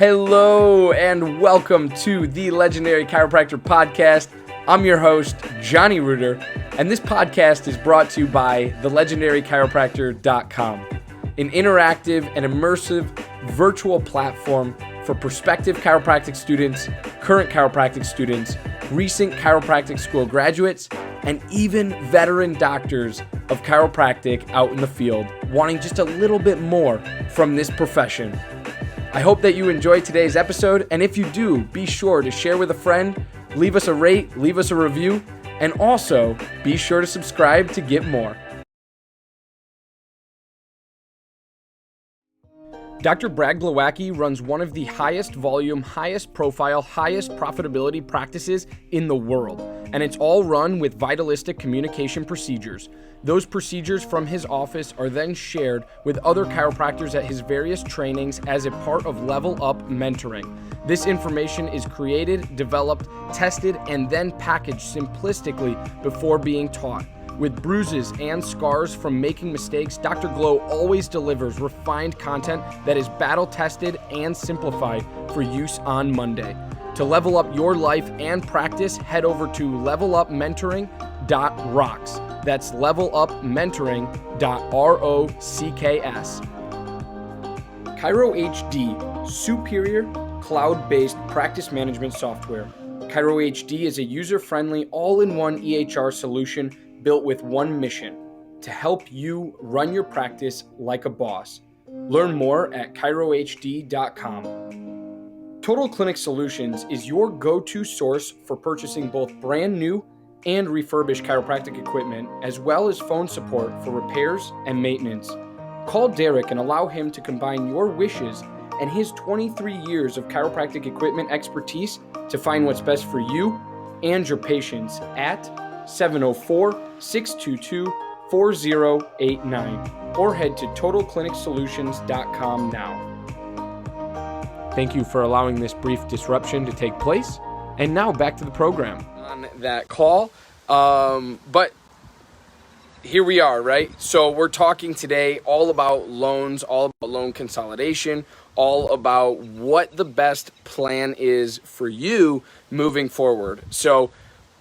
Hello and welcome to the Legendary Chiropractor Podcast. I'm your host, Johnny Reuter, and this podcast is brought to you by thelegendarychiropractor.com, an interactive and immersive virtual platform for prospective chiropractic students, current chiropractic students, recent chiropractic school graduates, and even veteran doctors of chiropractic out in the field wanting just a little bit more from this profession. I hope that you enjoyed today's episode, and if you do, be sure to share with a friend, leave us a rate, leave us a review, and also be sure to subscribe to get more. Dr. Brad Glowacki runs one of the highest volume, highest profile, highest profitability practices in the world, and it's all run with vitalistic communication procedures. Those procedures from his office are then shared with other chiropractors at his various trainings as a part of Level Up mentoring. This information is created, developed, tested, and then packaged simplistically before being taught. With bruises and scars from making mistakes, Dr. Glow always delivers refined content that is battle-tested and simplified for use on Monday. To level up your life and practice, head over to levelupmentoring.rocks. That's levelupmentoring.rocks. Chiro HD, superior cloud-based practice management software. Chiro HD is a user-friendly, all-in-one EHR solution built with one mission: to help you run your practice like a boss. Learn more at chirohd.com. Total Clinic Solutions is your go-to source for purchasing both brand new and refurbished chiropractic equipment, as well as phone support for repairs and maintenance. Call Derek and allow him to combine your wishes and his 23 years of chiropractic equipment expertise to find what's best for you and your patients at 704-622-4089 or head to totalclinicsolutions.com now. Thank you for allowing this brief disruption to take place. And now back to the program. On that call, but here we are, right? So we're talking today all about loans, all about loan consolidation, all about what the best plan is for you moving forward. So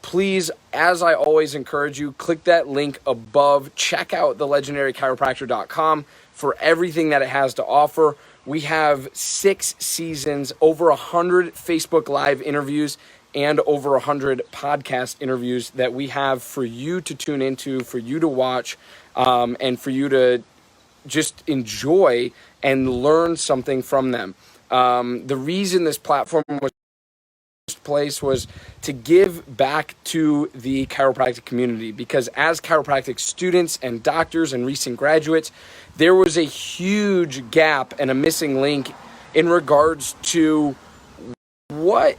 please, as I always encourage you, click that link above. Check out thelegendarychiropractor.com for everything that it has to offer. We have 6 seasons, over 100 Facebook Live interviews, and over 100 podcast interviews that we have for you to tune into, for you to watch, and for you to just enjoy and learn something from them. The reason this platform was place was to give back to the chiropractic community, because as chiropractic students and doctors and recent graduates, there was a huge gap and a missing link in regards to what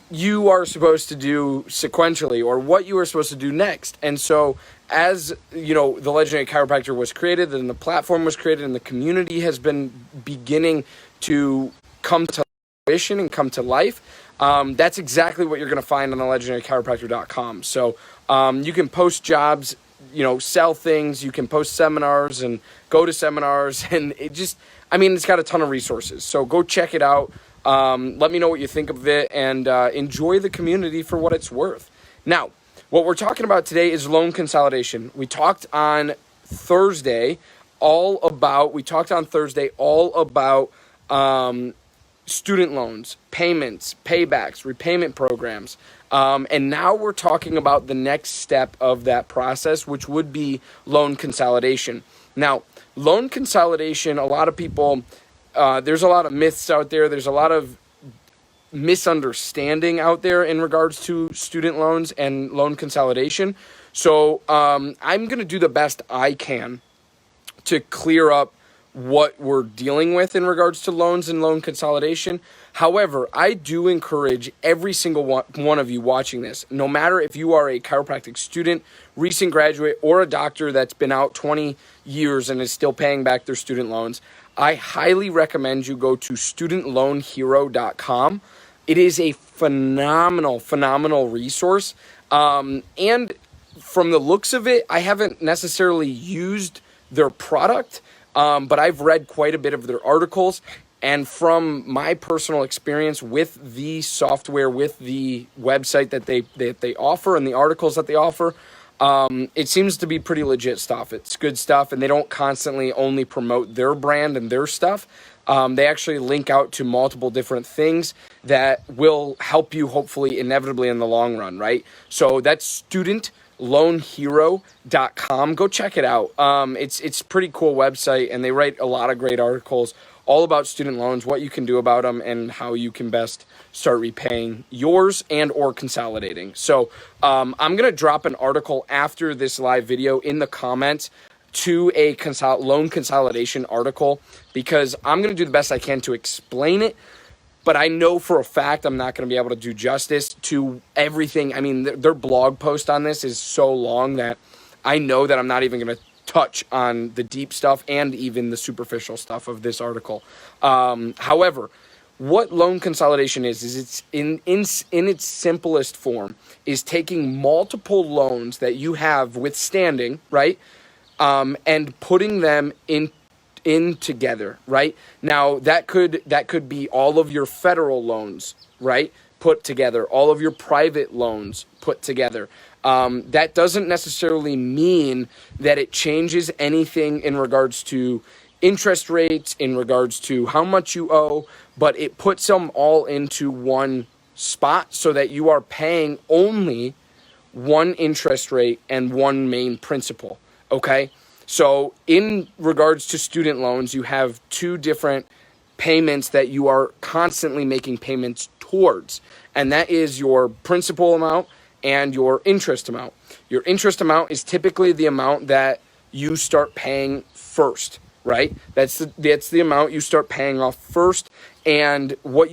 you are supposed to do sequentially or what you are supposed to do next. And so as you know, the Legendary Chiropractor was created and the platform was created and the community has been beginning to come to fruition and come to life. That's exactly what you're going to find on the legendarychiropractor.com. So you can post jobs, sell things, you can post seminars and go to seminars, and it's got a ton of resources. So go check it out. Let me know what you think of it, and enjoy the community for what it's worth. Now, what we're talking about today is loan consolidation. We talked on Thursday all about student loans, payments, paybacks, repayment programs. And now we're talking about the next step of that process, which would be loan consolidation. Now, loan consolidation, a lot of people, there's a lot of myths out there. There's a lot of misunderstanding out there in regards to student loans and loan consolidation. So I'm going to do the best I can to clear up what we're dealing with in regards to loans and loan consolidation. However, I do encourage every single one of you watching this, no matter if you are a chiropractic student, recent graduate, or a doctor that's been out 20 years and is still paying back their student loans, I highly recommend you go to studentloanhero.com. It is a phenomenal resource. And from the looks of it, I haven't necessarily used their product, but I've read quite a bit of their articles, And from my personal experience with the software, with the website that they offer and the articles that they offer, it seems to be pretty legit stuff. It's good stuff, and they don't constantly only promote their brand and their stuff. They actually link out to multiple different things that will help you, hopefully, inevitably in the long run, right? So that's studentloanhero.com. Go check it out. It's a pretty cool website, and they write a lot of great articles all about student loans, what you can do about them, and how you can best start repaying yours and or consolidating. So I'm going to drop an article after this live video in the comments to a loan consolidation article, because I'm going to do the best I can to explain it. But I know for a fact I'm not going to be able to do justice to everything. I mean, their blog post on this is so long that I know that I'm not even going to touch on the deep stuff and even the superficial stuff of this article. However, what loan consolidation is it's in its simplest form is taking multiple loans that you have withstanding, right? And putting them in together, right? Now that could be all of your federal loans, right? Put together, all of your private loans put together. That doesn't necessarily mean that it changes anything in regards to interest rates, in regards to how much you owe, but it puts them all into one spot so that you are paying only one interest rate and one main principal, okay? So in regards to student loans, you have two different payments that you are constantly making payments towards, and that is your principal amount and your interest amount. Your interest amount is typically the amount that you start paying first, right? That's the amount you start paying off first. And what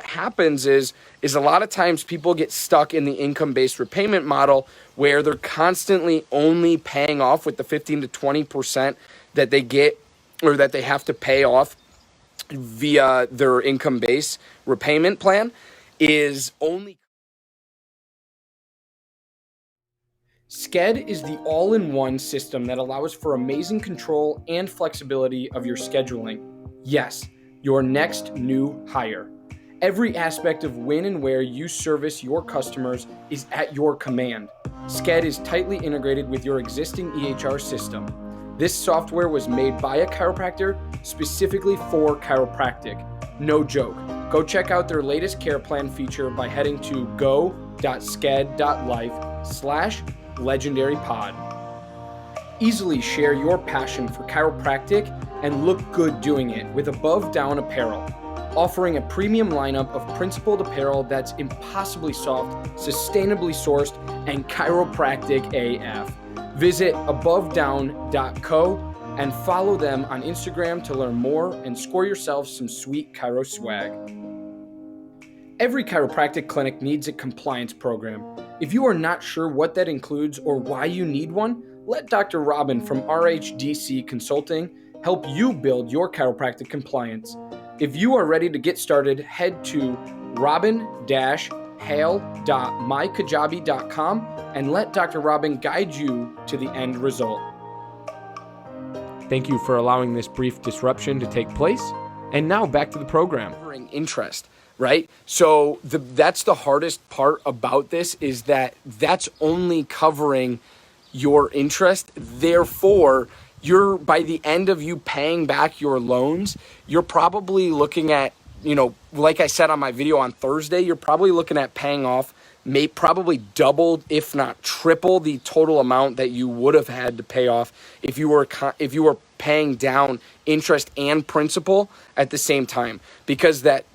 happens is a lot of times people get stuck in the income-based repayment model where they're constantly only paying off with the 15 to 20% that they get or that they have to pay off via their income-based repayment plan is only. Sked is the all-in-one system that allows for amazing control and flexibility of your scheduling. Yes, your next new hire. Every aspect of when and where you service your customers is at your command. Sked is tightly integrated with your existing EHR system. This software was made by a chiropractor specifically for Chiropractic. No joke. Go check out their latest care plan feature by heading to go.sked.life/legendarypod. Easily share your passion for chiropractic and look good doing it with Above Down Apparel, offering a premium lineup of principled apparel that's impossibly soft, sustainably sourced, and chiropractic AF. Visit abovedown.co and follow them on Instagram to learn more and score yourself some sweet chiro swag. Every chiropractic clinic needs a compliance program. If you are not sure what that includes or why you need one, let Dr. Robin from RHDC Consulting help you build your chiropractic compliance. If you are ready to get started, head to robin-hale.mykajabi.com and let Dr. Robin guide you to the end result. Thank you for allowing this brief disruption to take place. And now back to the program. Interest, right? So that's the hardest part about this is that that's only covering your interest. Therefore, by the end of you paying back your loans, you're probably looking at, like I said on my video on Thursday, you're probably looking at paying off probably double, if not triple, the total amount that you would have had to pay off if you were paying down interest and principal at the same time. Because that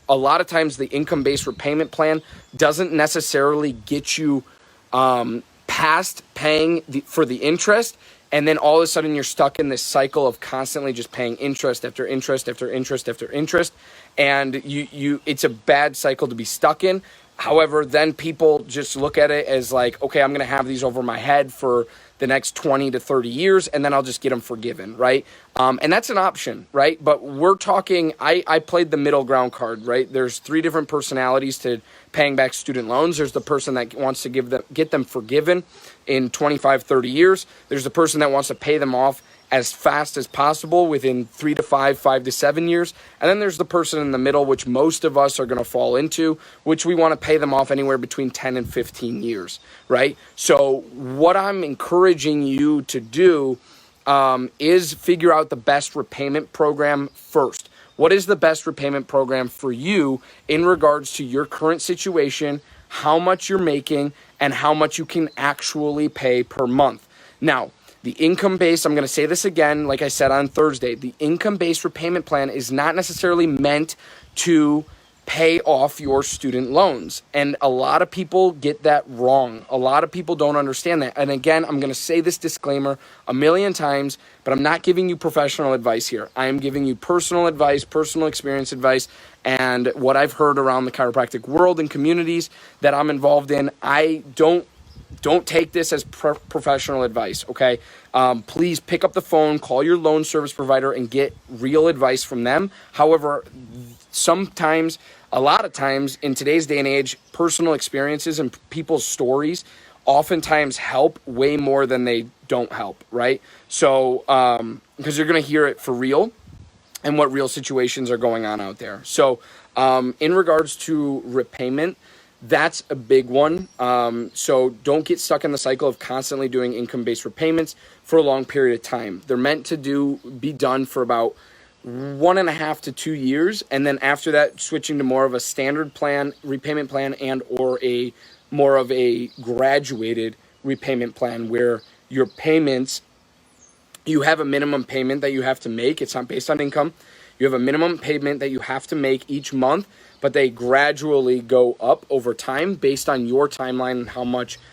a lot of times the income-based repayment plan doesn't necessarily get you past paying for the interest, and then all of a sudden you're stuck in this cycle of constantly just paying interest after interest after interest after interest, and it's a bad cycle to be stuck in. However, then people just look at it as like, okay, I'm going to have these over my head for the next 20 to 30 years, and then I'll just get them forgiven, right? And that's an option, right? But we're talking, I played the middle ground card, right? There's three different personalities to paying back student loans. There's the person that wants to get them forgiven in 25, 30 years. There's the person that wants to pay them off as fast as possible within 3 to 5, 5 to 7 years. And then there's the person in the middle, which most of us are going to fall into, which we want to pay them off anywhere between 10 and 15 years, right? So what I'm encouraging you to do is figure out the best repayment program first. What is the best repayment program for you in regards to your current situation, how much you're making, and how much you can actually pay per month? Now, the income-based, I'm going to say this again, like I said on Thursday, the income-based repayment plan is not necessarily meant to pay off your student loans. And a lot of people get that wrong. A lot of people don't understand that. And again, I'm going to say this disclaimer a million times, but I'm not giving you professional advice here. I am giving you personal advice, personal experience advice, and what I've heard around the chiropractic world and communities that I'm involved in. I don't take this as professional advice, okay? Please pick up the phone, call your loan service provider, and get real advice from them. However, sometimes, a lot of times in today's day and age, personal experiences and people's stories oftentimes help way more than they don't help, right? So, because you're going to hear it for real and what real situations are going on out there. So, in regards to repayment, that's a big one. So don't get stuck in the cycle of constantly doing income-based repayments for a long period of time. They're meant to be done for about 1.5 to 2 years, and then after that, switching to more of a standard plan, repayment plan, and or a more of a graduated repayment plan where your payments, you have a minimum payment that you have to make. It's not based on income. You have a minimum payment that you have to make each month, but they gradually go up over time based on your timeline and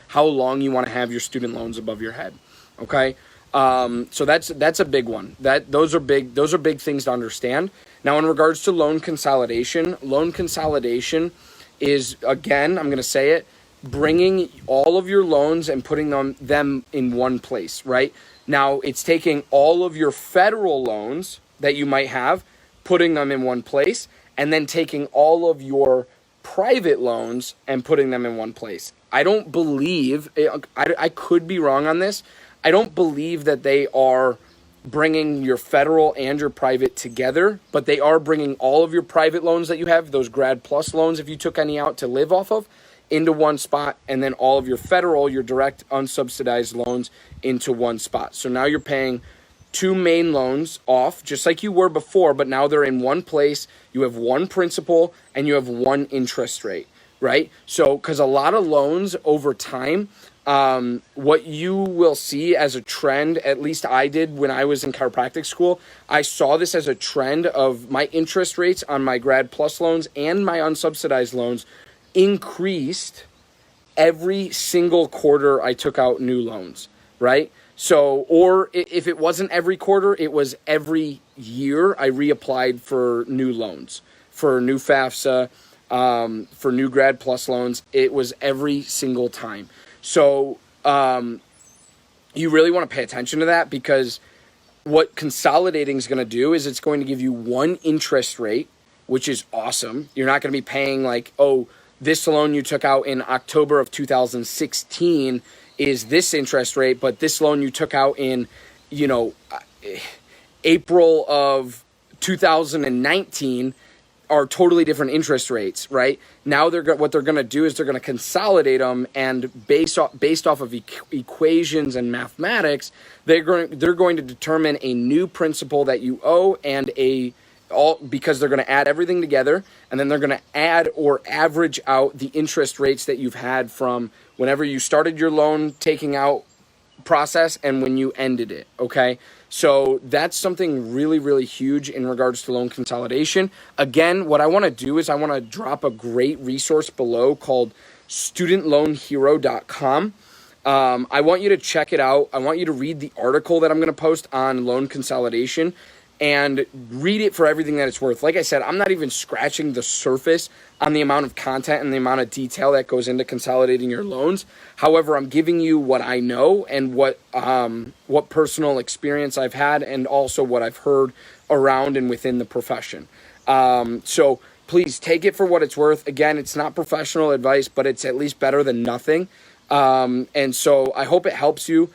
how long you want to have your student loans above your head. Okay. So that's a big one. Those are big things to understand. Now, in regards to loan consolidation is, again, I'm going to say it, bringing all of your loans and putting them in one place, right? Now, it's taking all of your federal loans that you might have, putting them in one place, and then taking all of your private loans and putting them in one place. I don't believe, I could be wrong on this, I don't believe that they are bringing your federal and your private together, but they are bringing all of your private loans that you have, those Grad Plus loans, if you took any out to live off of, into one spot, and then all of your federal, your direct unsubsidized loans into one spot. So now you're paying 2 main loans off, just like you were before, but now they're in one place. You have one principal and you have one interest rate, right? So, because a lot of loans over time, what you will see as a trend, at least I did when I was in chiropractic school, I saw this as a trend of my interest rates on my Grad Plus loans and my unsubsidized loans increased every single quarter I took out new loans, right? So, or if it wasn't every quarter, it was every year I reapplied for new loans, for new FAFSA, for new Grad Plus loans. It was every single time. So you really want to pay attention to that, because what consolidating is going to do is it's going to give you one interest rate, which is awesome. You're not going to be paying like, oh, this loan you took out in October of 2016 is this interest rate, but this loan you took out in, April of 2019 are totally different interest rates, right? Now what they're going to do is they're going to consolidate them, and based off of equations and mathematics, they're going to determine a new principal that you owe and because they're going to add everything together, and then they're going to add or average out the interest rates that you've had from whenever you started your loan taking out process and when you ended it, okay? So that's something really, really huge in regards to loan consolidation. Again, what I want to do is I want to drop a great resource below called studentloanhero.com. I want you to check it out. I want you to read the article that I'm going to post on loan consolidation and read it for everything that it's worth. Like I said, I'm not even scratching the surface on the amount of content and the amount of detail that goes into consolidating your loans. However, I'm giving you what I know and what personal experience I've had, and also what I've heard around and within the profession. So please take it for what it's worth. Again, it's not professional advice, but it's at least better than nothing. And so I hope it helps you.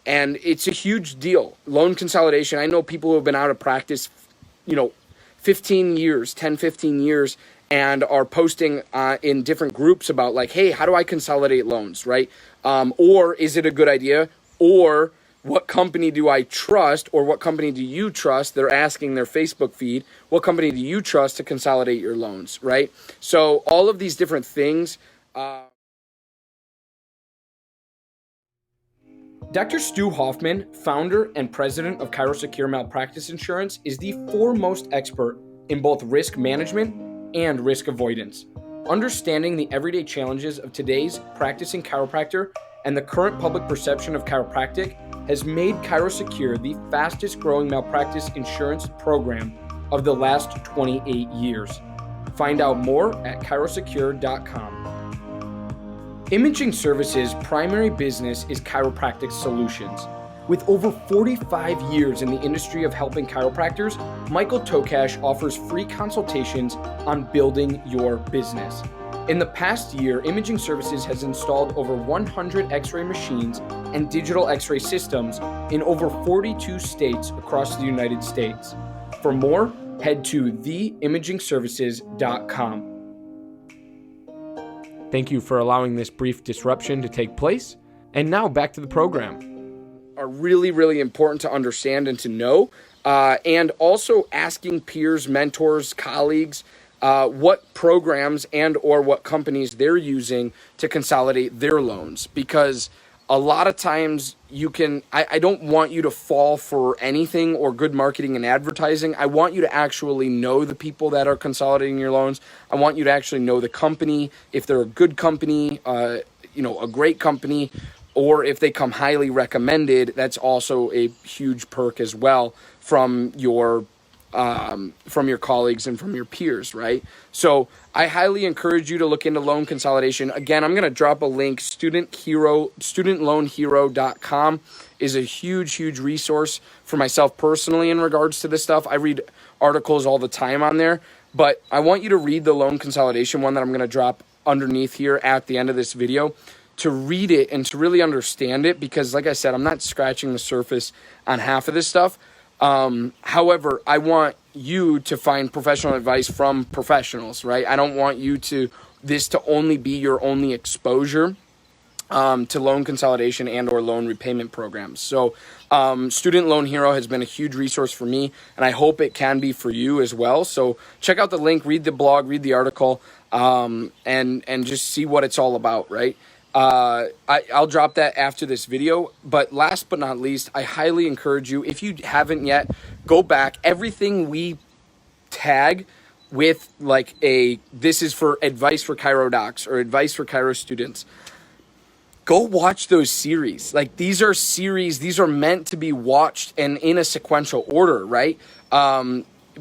And it's a huge deal. Loan consolidation. I know people who have been out of practice, 15 years, 10, 15 years, and are posting in different groups about like, hey, how do I consolidate loans, right? Or is it a good idea? Or what company do I trust, or what company do you trust? They're asking their Facebook feed, what company do you trust to consolidate your loans, right? So all of these different things. Dr. Stu Hoffman, founder and president of ChiroSecure Malpractice Insurance, is the foremost expert in both risk management and risk avoidance. Understanding the everyday challenges of today's practicing chiropractor and the current public perception of chiropractic has made ChiroSecure the fastest growing malpractice insurance program of the last 28 years. Find out more at chirosecure.com. Imaging Services' primary business is chiropractic solutions. With over 45 years in the industry of helping chiropractors, Michael Tokash offers free consultations on building your business. In the past year, Imaging Services has installed over 100 X-ray machines and digital X-ray systems in over 42 states across the United States. For more, head to theimagingservices.com. Thank you for allowing this brief disruption to take place. And now back to the program. Are really, really important to understand and to know. And also asking peers, mentors, colleagues, what programs and or what companies they're using to consolidate their loans. Because a lot of times I don't want you to fall for anything or good marketing and advertising. I want you to actually know the people that are consolidating your loans. I want you to actually know the company, if they're a good company, a great company, or if they come highly recommended. That's also a huge perk as well from your colleagues and from your peers, right? So I highly encourage you to look into loan consolidation. Again, I'm going to drop a link. Studentloanhero.com is a huge, huge resource for myself personally in regards to this stuff. I read articles all the time on there, but I want you to read the loan consolidation one that I'm going to drop underneath here at the end of this video, to read it and to really understand it, because like I said, I'm not scratching the surface on half of this stuff. However, I want you to find professional advice from professionals, right? I don't want this to only be your only exposure to loan consolidation and or loan repayment programs. So Student Loan Hero has been a huge resource for me, and I hope it can be for you as well. So check out the link, read the blog, read the article, and just see what it's all about, right? I'll drop that after this video, but last but not least, I highly encourage you, if you haven't yet, go back. Everything we tag with like this is for advice for chiro docs or advice for chiro students. Go watch those series. Like these are meant to be watched and in a sequential order, right?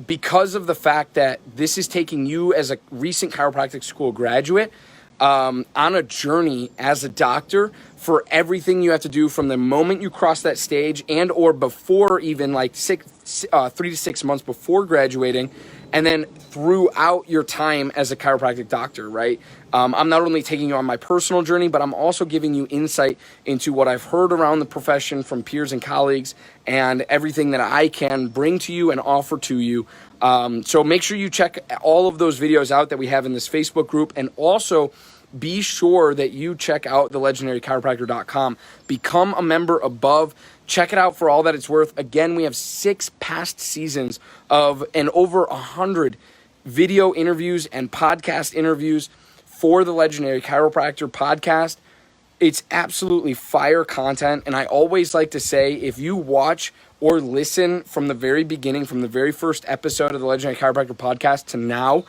Because of the fact that this is taking you as a recent chiropractic school graduate on a journey as a doctor for everything you have to do from the moment you cross that stage and or before, even like 3 to 6 months before graduating, and then throughout your time as a chiropractic doctor, right? I'm not only taking you on my personal journey, but I'm also giving you insight into what I've heard around the profession from peers and colleagues and everything that I can bring to you and offer to you. So make sure you check all of those videos out that we have in this Facebook group, and also be sure that you check out thelegendarychiropractor.com. Become a member above. Check it out for all that it's worth. Again, we have 6 past seasons of and over 100 video interviews and podcast interviews for the Legendary Chiropractor podcast. It's absolutely fire content, and I always like to say, if you watch or listen from the very beginning, from the very first episode of the Legendary Chiropractor podcast to now,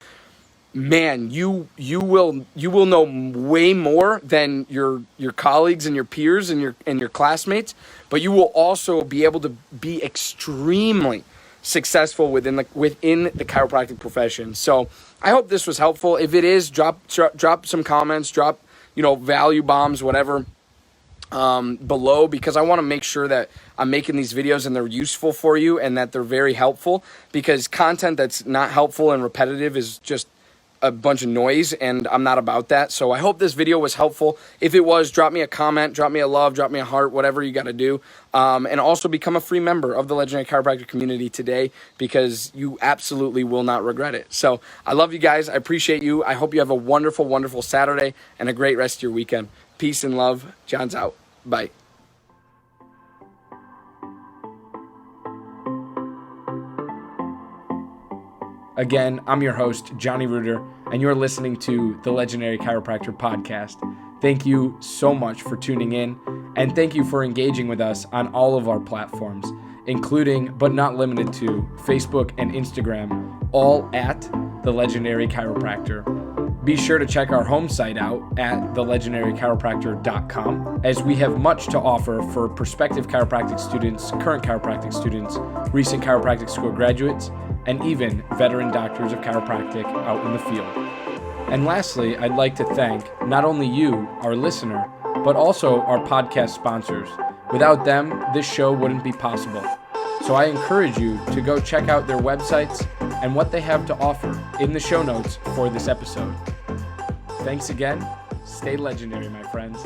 man, you will know way more than your colleagues and your peers and your classmates, but you will also be able to be extremely successful within the chiropractic profession. So I hope this was helpful. If it is, drop some comments, drop value bombs, whatever, below, because I want to make sure that I'm making these videos and they're useful for you and that they're very helpful, because content that's not helpful and repetitive is just a bunch of noise, and I'm not about that. So I hope this video was helpful. If it was, drop me a comment, drop me a love, drop me a heart, whatever you got to do. And also become a free member of the Legendary Chiropractor community today, because you absolutely will not regret it. So I love you guys. I appreciate you. I hope you have a wonderful, wonderful Saturday and a great rest of your weekend. Peace and love. John's out. Bye. Again, I'm your host, Johnny Reuter, and you're listening to the Legendary Chiropractor podcast. Thank you so much for tuning in, and thank you for engaging with us on all of our platforms, including, but not limited to, Facebook and Instagram, all at The Legendary Chiropractor. Be sure to check our home site out at thelegendarychiropractor.com, as we have much to offer for prospective chiropractic students, current chiropractic students, recent chiropractic school graduates, and even veteran doctors of chiropractic out in the field. And lastly, I'd like to thank not only you, our listener, but also our podcast sponsors. Without them, this show wouldn't be possible. So I encourage you to go check out their websites and what they have to offer in the show notes for this episode. Thanks again. Stay legendary, my friends.